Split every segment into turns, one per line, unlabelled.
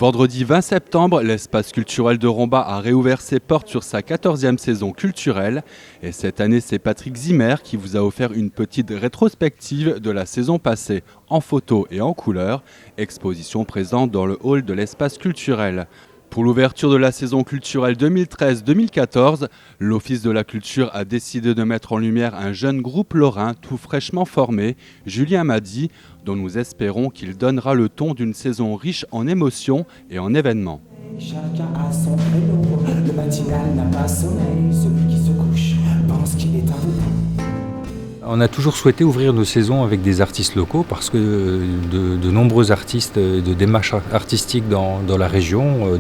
Vendredi 20 septembre, l'espace culturel de Romba a réouvert ses portes sur sa 14e saison culturelle. Et cette année, c'est Patrick Zimmer qui vous a offert une petite rétrospective de la saison passée en photo et en couleur. Exposition présente dans le hall de l'espace culturel. Pour l'ouverture de la saison culturelle 2013-2014, l'Office de la Culture a décidé de mettre en lumière un jeune groupe lorrain tout fraîchement formé, Julien Madi, dont nous espérons qu'il donnera le ton d'une saison riche en émotions et en événements.
Chacun a son créneau, le matinal n'a pas sommeil, celui qui se couche pense qu'il est un peu.
On a toujours souhaité ouvrir nos saisons avec des artistes locaux parce que de nombreux artistes de démarche artistique dans la région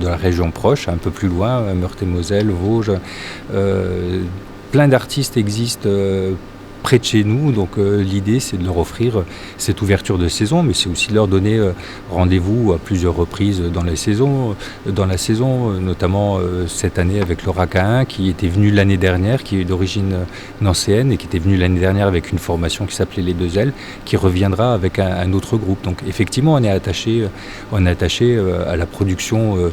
proche, un peu plus loin, Meurthe-et-Moselle, Vosges, plein d'artistes existent près de chez nous, donc l'idée c'est de leur offrir cette ouverture de saison, mais c'est aussi de leur donner rendez-vous à plusieurs reprises dans la saison, notamment cette année avec Laura Cahin qui était venue l'année dernière, qui est d'origine nancéenne et qui était venue l'année dernière avec une formation qui s'appelait Les Deux Ailes, qui reviendra avec un autre groupe. Donc effectivement on est attaché à la production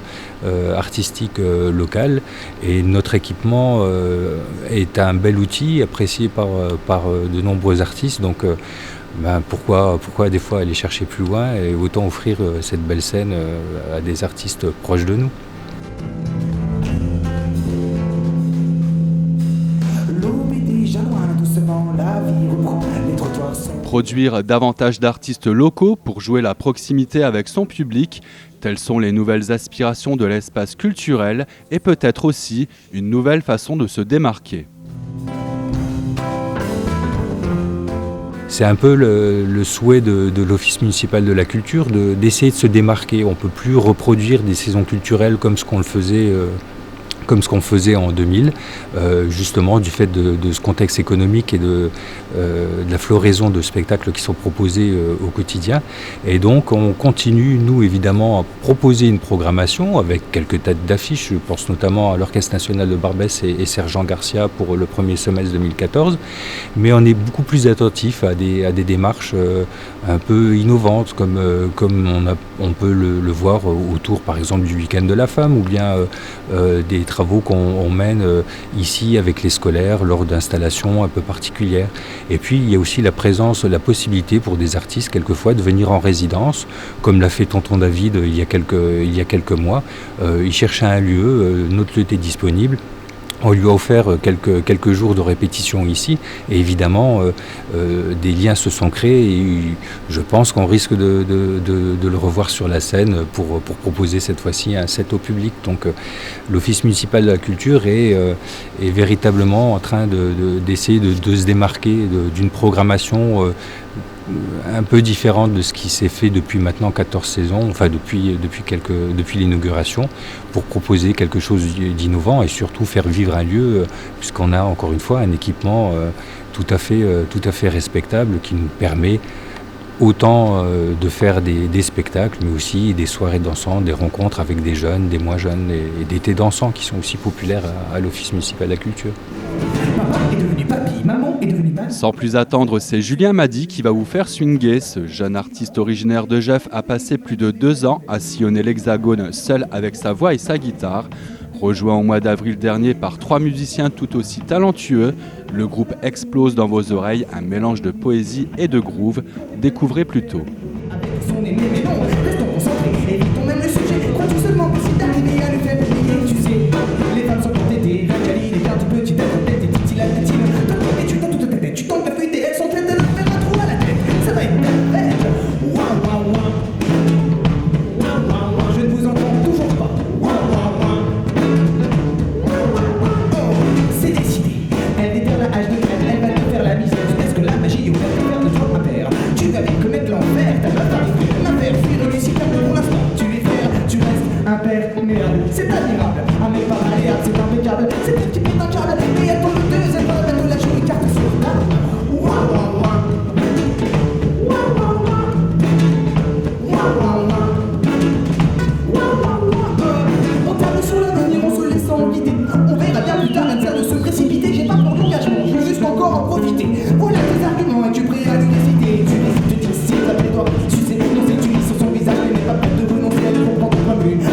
artistique locale et notre équipement est un bel outil apprécié par de nombreux artistes, donc pourquoi des fois aller chercher plus loin et autant offrir cette belle scène à des artistes proches de nous.
Produire davantage d'artistes locaux pour jouer la proximité avec son public, telles sont les nouvelles aspirations de l'espace culturel et peut-être aussi une nouvelle façon de se démarquer.
C'est un peu le souhait de l'Office municipal de la culture d'essayer de se démarquer. On ne peut plus reproduire des saisons culturelles comme ce qu'on faisait en 2000, justement du fait de ce contexte économique et de la floraison de spectacles qui sont proposés au quotidien. Et donc on continue, nous évidemment, à proposer une programmation avec quelques têtes d'affiche. Je pense notamment à l'Orchestre national de Barbès et Sergent Garcia pour le premier semestre 2014. Mais on est beaucoup plus attentif à des démarches un peu innovantes, comme on peut le voir autour, par exemple, du Week-end de la femme, ou bien des travaux qu'on mène ici avec les scolaires lors d'installations un peu particulières. Et puis il y a aussi la possibilité pour des artistes quelquefois de venir en résidence, comme l'a fait Tonton David il y a quelques mois. Il cherchait un lieu, notre lieu était disponible. On lui a offert quelques jours de répétition ici et évidemment des liens se sont créés et je pense qu'on risque de le revoir sur la scène pour proposer cette fois-ci un set au public. Donc l'Office municipal de la culture est véritablement en train d'essayer de se démarquer d'une programmation un peu différente de ce qui s'est fait depuis maintenant 14 saisons, enfin depuis l'inauguration, pour proposer quelque chose d'innovant et surtout faire vivre un lieu, puisqu'on a encore une fois un équipement tout à fait respectable qui nous permet autant de faire des spectacles, mais aussi des soirées dansantes, des rencontres avec des jeunes, des moins jeunes et des thés dansants qui sont aussi populaires à l'Office municipal de la culture.
Papa est devenu papy, maman est devenue maman.
Sans plus attendre, c'est Julien Madi qui va vous faire swinguer. Ce jeune artiste originaire de Jeff a passé plus de 2 ans à sillonner l'Hexagone seul avec sa voix et sa guitare. Rejoint au mois d'avril dernier par 3 musiciens tout aussi talentueux, le groupe explose dans vos oreilles un mélange de poésie et de groove. Découvrez plus tôt.
Avec son aimé, mais non, restons concentrés, évitons même le sujet. Crois-tu seulement que c'est d'arriver à le faire oublier, tu sais. Les femmes sont entêtées, la Cali, les gardes du petit tête en tête, et titi la tétine. Et tu t'as toute ta tête, tu tentes la feuille, elles sont prêtes à leur faire un trou à la tête. Ça va être parfait. Ouah, ouah, ouah. Ouah, ouah, ouah, je ne vous entends toujours pas. Ouah, ouah, ouah. Oh, c'est décidé. Elle déterre la hache de crème, elle va te faire la misère. Est-ce que la magie ou la faire de toi un père? Tu vas vite commettre l'enfer, t'as pas t'arriver. L'enfer, fuir le Lucifer, pour l'instant, tu es frère, tu restes imperméable. C'est admirable, ah mais pas malléable, c'est impeccable. C'est un petit peu d'encable, mais attends le deuxième vol, elle nous la joue une carte sur table. Ouah, ouah, ouah. Ouah, ouah, ouah. Ouah, ouah, ouah. Ouah, ouah, ouah. On termine sur l'avenir, on se laissant guider. On verra bien plus tard, elle sert de se précipiter. J'ai pas pour l'engagement, je veux juste encore en profiter. Voilà tes arguments, es-tu prêt à nous réciter? Tu hésites, tu dis si, appelle-toi, tu sais, non c'est tu lis sur son visage, mais n'est pas prête de renoncer à ne comprendre pas plus.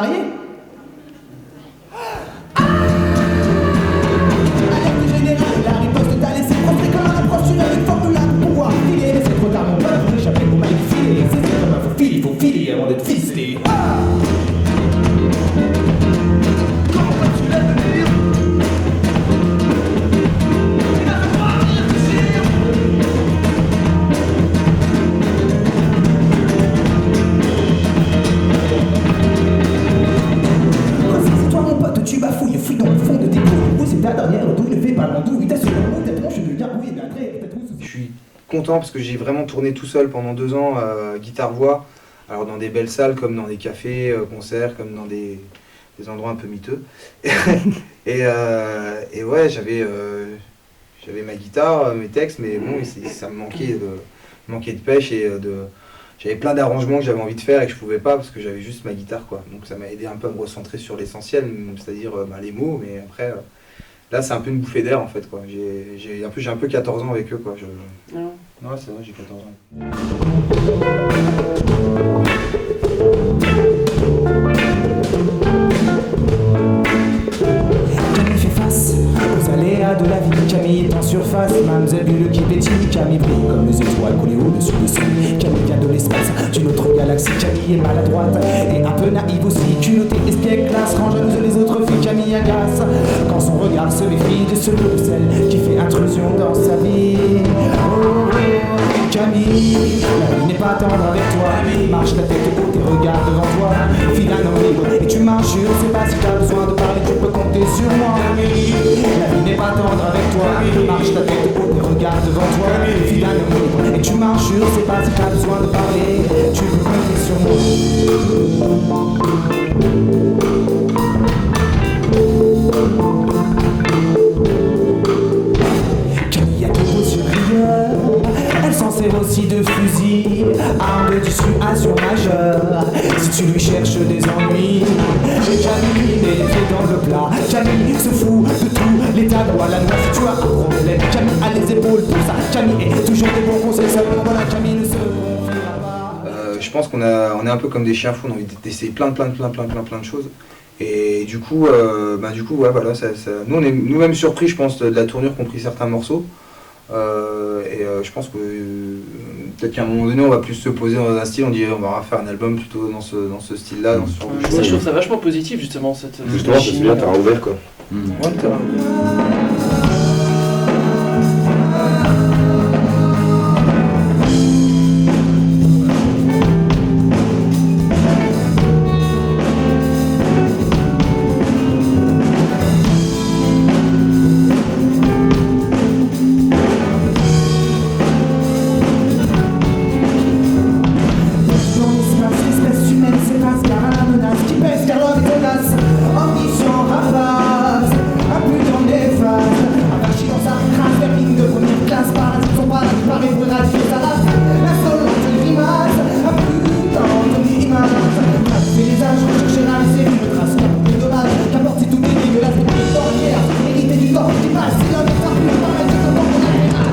marié. Alerte générale, la riposte t'a laissé prostré comme un approche sur une formule pour pouvoir filer. Mais c'est trop tard mon pote, pour échapper au mal filé. C'est comme un faut filer avant d'être fisté. Comment vas-tu l'avenir? Il n'a pas à réfléchir. C'est toi mon pote, tu bafouilles, fouille dans le fond de tes couilles. Où c'est ta dernière douille, ne fais pas l'andouille. T'as sur le mot, ta tronche de gargouille, d'après, ta trousse.
Je suis content parce que j'ai vraiment tourné tout seul pendant 2 ans, guitare-voix, alors dans des belles salles comme dans des cafés, concerts, comme dans des endroits un peu miteux. et ouais, j'avais ma guitare, mes textes, mais bon, ça me manquait de pêche et j'avais plein d'arrangements que j'avais envie de faire et que je pouvais pas parce que j'avais juste ma guitare, quoi. Donc ça m'a aidé un peu à me recentrer sur l'essentiel, c'est-à-dire les mots, mais après... Là, c'est un peu une bouffée d'air en fait, quoi. J'ai un peu 14 ans avec eux, quoi. Ouais, c'est vrai, j'ai 14 ans.
Camille fait face aux aléas de la vie. Camille est en surface, Mamselle Bulle qui pétille. Camille brille comme les étoiles collées au-dessus du soleil. Camille vient de l'espace, d'une autre galaxie. Camille est maladroite et un peu naïve aussi. Culottée, espiègle, classe, range à nous les autres filles. Camille agace quand son regard se méfie de celui ou celle qui fait intrusion dans sa vie. Oh, Camille, la vie n'est pas tendre avec toi. Marche la tête haute et regarde devant toi. File un homme libre et tu marches sur ses pas. Si t'as besoin de parler, tu peux compter sur moi. La vie n'est pas tendre avec toi. Marche la tête haute et regarde devant toi. File un homme libre et tu marches sur ses pas. Si t'as besoin de parler, tu peux compter sur moi. Camille a tout beau sur rieur. Elle s'en sert aussi de fusil, arme de dissuasion majeure. Si tu lui cherches des ennuis, Camille met les pieds dans le plat. Camille se fout de tout l'état droit. La loi, si tu as un problème, Camille a les épaules pour ça. Camille est toujours des bons conseils, seulement voilà, Camille ne se confiera pas.
Je pense qu'on est un peu comme des chiens fous, on a envie d'essayer plein de choses. Et du coup, ouais, voilà, nous on est nous-mêmes surpris, je pense, de la tournure qu'ont pris certains morceaux. Je pense que peut-être qu'à un moment donné on va plus se poser dans un style, on dit on va faire un album plutôt dans ce style-là, dans ce genre de choses.
Ça, je trouve ça vachement positif justement cette
Justement, parce que là t'as ouvert quoi.
Ouais, t'as-
L'espèce humaine s'efface car à la menace qui pèse car l'homme est tenace. Ambition rapace, impudent néfaste, apaché dans sa crasse, vermine de première classe, parasite son paradis, paraît pour éradiquer sa race. L'insolente grimace, impudente image, tracer les âges, rechercher à laisser une trace, plus dommage, qu'apporter tout est dégueulasse, mais plus d'ornière, hérité du temps qui passe, c'est l'homme est un peu paradis, comment on a fait mal.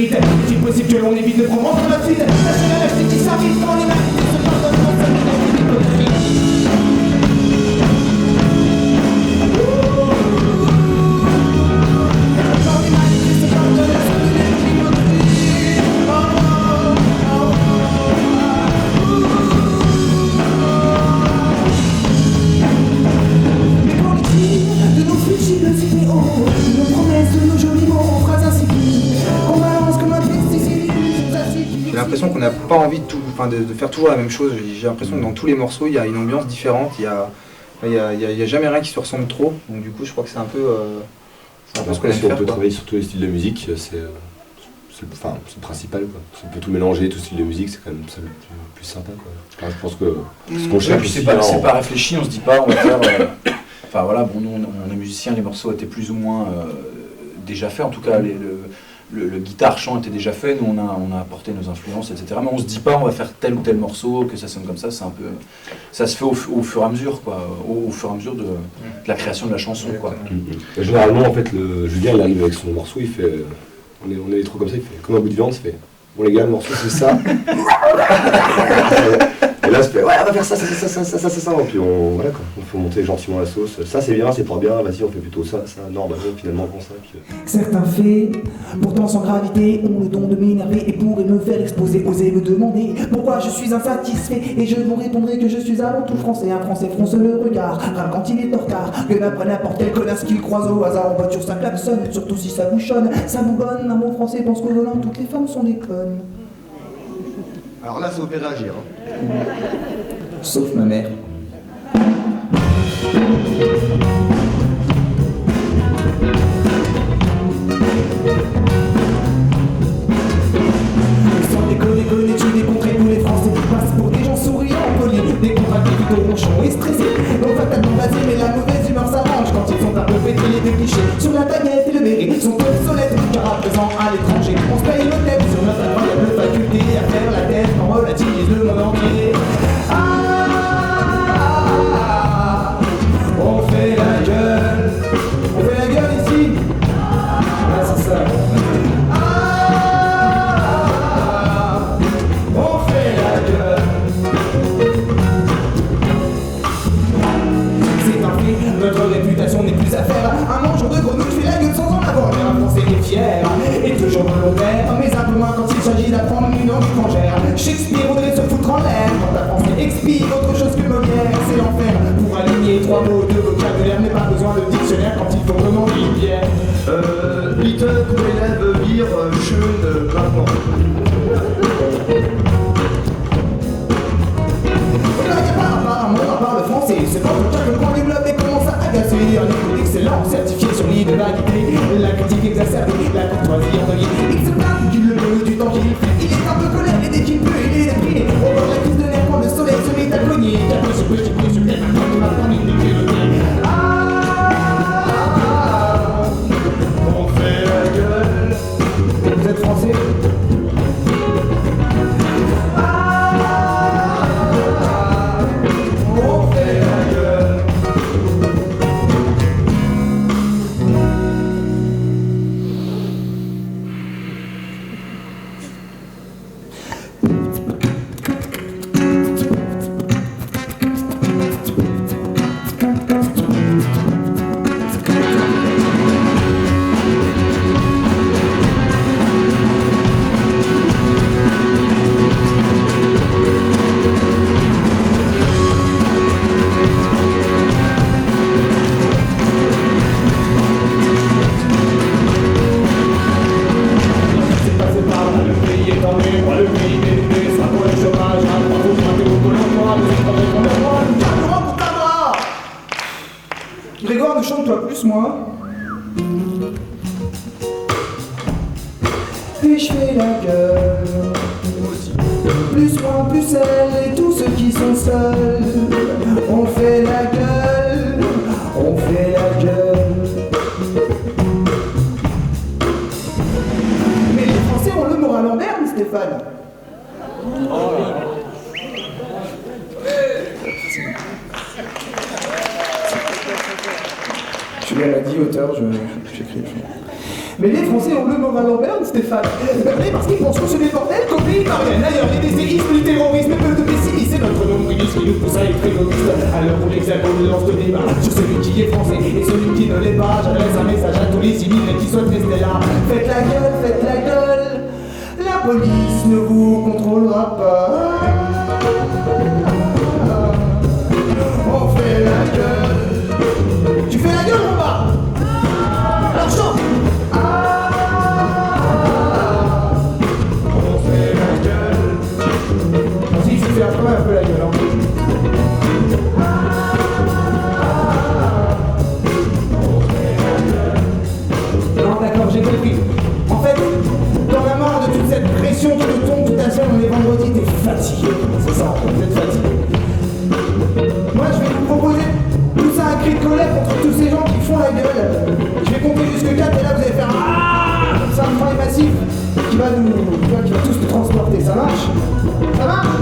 Est-il possible que l'on évite de prendre entre la suite? Lâchez la lâcheté qui s'arrive quand les mérités se pardonnent dans sa vie quand les mérités se pardonnent, la seule mais qu'en est-il de nos futiles idéaux, de nos promesses, de nos jolis mots, phrases insipides, qu'on balance comme un pesticide,
l'impression qu'on n'a pas envie de faire toujours la même chose. J'ai l'impression que dans tous les morceaux, il y a une ambiance différente, il y a jamais rien qui se ressemble trop. Donc du coup, je crois que c'est un peu ce qu'on aime
Si on
faire.
peut travailler sur tous les styles de musique, c'est le principal, quoi. Si on peut tout mélanger, tout style de musique, c'est quand même ça le plus sympa, quoi. Enfin, je pense que ce qu'on
Ouais,
cherche
puis
aussi,
c'est pas réfléchi, on se dit pas on va faire. Enfin voilà, bon, nous on est musiciens, les morceaux étaient plus ou moins déjà faits, en tout cas le guitare-chant était déjà fait, nous on a apporté nos influences, etc. Mais on se dit pas on va faire tel ou tel morceau, que ça sonne comme ça, c'est un peu. Ça se fait au fur et à mesure, quoi, au fur et à mesure de la création de la chanson, quoi.
généralement, en fait, Julien, il arrive avec son morceau, il fait. On est trop comme ça, il fait comme un bout de viande, il fait. Bon, les gars, le morceau, c'est ça. Et là, c'est fait, ouais, on va faire ça. Et puis, voilà, quoi. On fait monter gentiment la sauce. Ça, c'est bien, c'est pas bien, vas-y, on fait plutôt ça. Non, bah non, finalement, on prend ça. Puis,
Certains faits, pourtant sans gravité, ont le don de m'énerver et pourraient me faire exploser. Osez me demander pourquoi je suis insatisfait. Et je vous répondrai que je suis avant tout français. Un français fronce le regard, râle quand il est en retard. Que n'apprenne n'importe quel connasse qu'il croise au hasard en voiture, ça klaxonne, surtout si ça bouchonne. Ça boubonne, un bon français pense qu'au volant, toutes les femmes sont des connes.
Alors là, ça vous fait réagir.
Sauf ma mère. Sans déconner, tu décontrer tous les Français passent pour des gens souriants, polis, des contractés plutôt ronchons et stressés. Donc fatalement basés, mais la mauvaise humeur s'arrange quand ils sont un peu pétillés des clichés. Sur la baguette et le mérite sont obsolètes, car à présent à l'étranger, on se paye l'hôtel sur notre incroyable faculté à faire la tête quand relativise le monde entier. On fait la gueule ici. Ah, c'est ça. On fait la gueule. C'est un fait, notre réputation n'est plus à faire. Un mangeur de grenouille fait la gueule sans en avoir l'air. Un français qui est fier et toujours volontaire, mais un peu moins quand il s'agit d'apprendre une langue étrangère. Shakespeare voudrait se foutre en l'air quand la français expire autre chose que Molière. C'est l'enfer pour aligner trois mots de vocabulaire, mais pas besoin de dictionnaire quand il faut commander une bière.
Bitte, élève, lire, schön, maintenant.
On parle français, c'est pas pour dire que le coin du globe et commence à agacer. Un écoute excellent, certifié sur l'île de validité. La critique exacerbée, la courtoisie envoyée. Il se plaint qu'il le veut du temps qu'il fait. Il est un peu colère et dès qu'il peut, il est déprimé. Au bord de la crise de nerfs quand le soleil se met à cogner. Car ce que j'ai pris sur quelqu'un de ma famille n'est que le nez.
On fait la gueule.
Vous êtes français?
On fait la gueule.
C'est passé par là, le pays est en moi le pays dénudé, ça pour le chômage, un trois pour pointer au pôle emploi, nous sommes avec mon emploi, nous carburons pour ta bras. Grégoire, ne chante-toi plus, moi. Puis je fais la gueule. Plus moi, plus elle, et tous ceux qui sont seuls. On fait la gueule, on fait la gueule. Mais les Français ont le moral en berne, Stéphane. Je suis maladie, auteur, j'écris. Mais les Français ont le moral en berne, Stéphane. Mais parce qu'ils pensent que c'est des bordels qu'au pays parviennent. Ailleurs, les déséismes, du terrorisme, peu de pessimisme. C'est notre nombrilisme qui nous pousse à être égoïste. À l'heure où l'Hexagone lance le débat sur celui qui est français et celui qui ne l'est pas. J'adresse un message à tous les immigrés qui souhaitent rester là. Faites la gueule, faites la gueule. La police ne vous contrôlera pas. On fait la gueule. Tu fais la gueule ou pas? Alors chante. On fait la gueule. Ça va